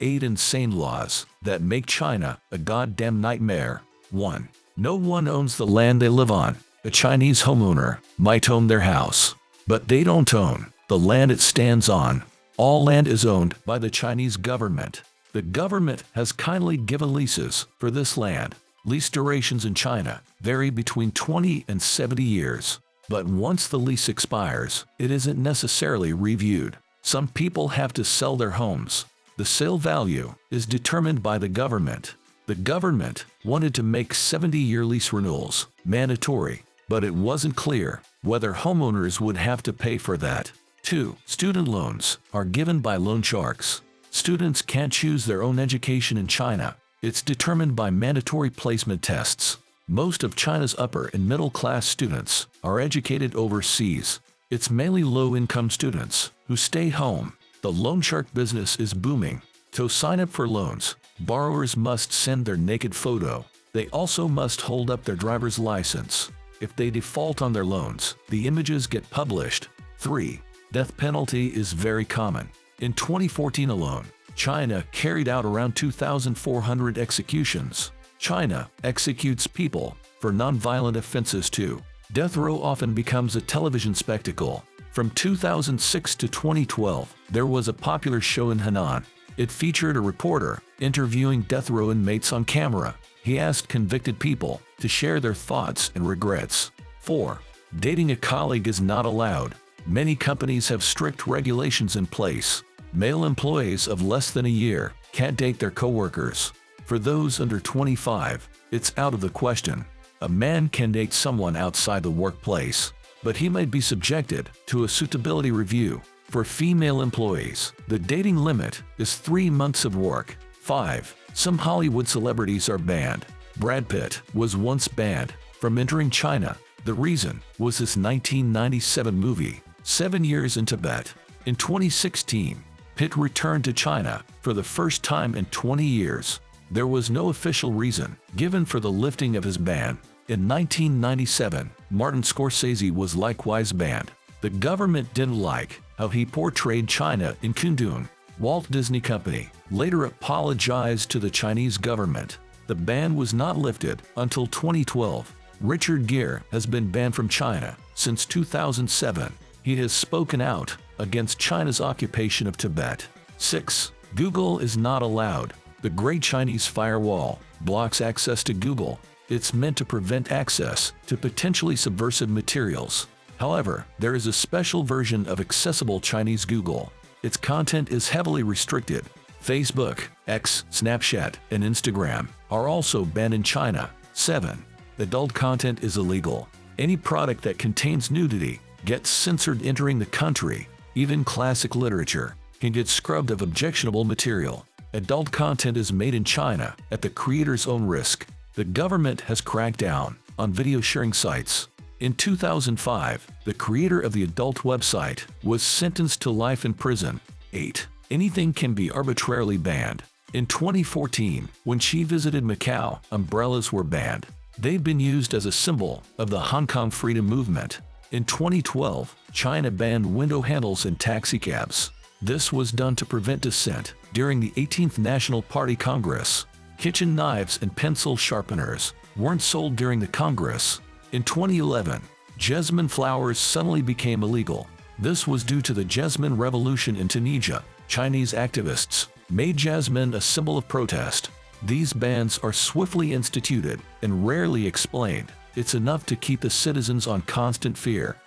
8 insane laws that make China a goddamn nightmare. 1. No one owns the land they live on. A Chinese homeowner might own their house, but they don't own the land it stands on. All land is owned by the Chinese government. The government has kindly given leases for this land. Lease durations in China vary between 20 and 70 years. But once the lease expires, it isn't necessarily reviewed. Some people have to sell their homes. The sale value is determined by the government. The government wanted to make 70-year lease renewals mandatory, but it wasn't clear whether homeowners would have to pay for that. 2. Student loans are given by loan sharks. Students can't choose their own education in China. It's determined by mandatory placement tests. Most of China's upper and middle-class students are educated overseas. It's mainly low-income students who stay home. The loan shark business is booming. To sign up for loans, borrowers must send their naked photo. They also must hold up their driver's license. If they default on their loans, the images get published. 3. Death penalty is very common. In 2014 alone, China carried out around 2,400 executions. China executes people for non-violent offenses too. Death row often becomes a television spectacle. From 2006 to 2012, there was a popular show in Henan. It featured a reporter interviewing death row inmates on camera. He asked convicted people to share their thoughts and regrets. 4. Dating a colleague is not allowed. Many companies have strict regulations in place. Male employees of less than a year can't date their coworkers. For those under 25, it's out of the question. A man can date someone outside the workplace, but he might be subjected to a suitability review. For female employees, the dating limit is 3 months of work. 5. Some Hollywood celebrities are banned. Brad Pitt was once banned from entering China. The reason was his 1997 movie, 7 Years in Tibet. In 2016, Pitt returned to China for the first time in 20 years. There was no official reason given for the lifting of his ban. In 1997, Martin Scorsese was likewise banned. The government didn't like how he portrayed China in Kundun. Walt Disney Company later apologized to the Chinese government. The ban was not lifted until 2012. Richard Gere has been banned from China since 2007. He has spoken out against China's occupation of Tibet. 6. Google is not allowed. The Great Chinese Firewall blocks access to Google. It's meant to prevent access to potentially subversive materials. However, there is a special version of accessible Chinese Google. Its content is heavily restricted. Facebook, X, Snapchat, and Instagram are also banned in China. 7. Adult content is illegal. Any product that contains nudity gets censored entering the country. Even classic literature can get scrubbed of objectionable material. Adult content is made in China at the creator's own risk. The government has cracked down on video sharing sites. In 2005, the creator of the adult website was sentenced to life in prison. 8. Anything can be arbitrarily banned. In 2014, when Xi visited Macau, umbrellas were banned. They've been used as a symbol of the Hong Kong freedom movement. In 2012, China banned window handles in taxicabs. This was done to prevent dissent during the 18th National Party Congress. Kitchen knives and pencil sharpeners weren't sold during the Congress. In 2011, jasmine flowers suddenly became illegal. This was due to the Jasmine Revolution in Tunisia. Chinese activists made jasmine a symbol of protest. These bans are swiftly instituted and rarely explained. It's enough to keep the citizens on constant fear.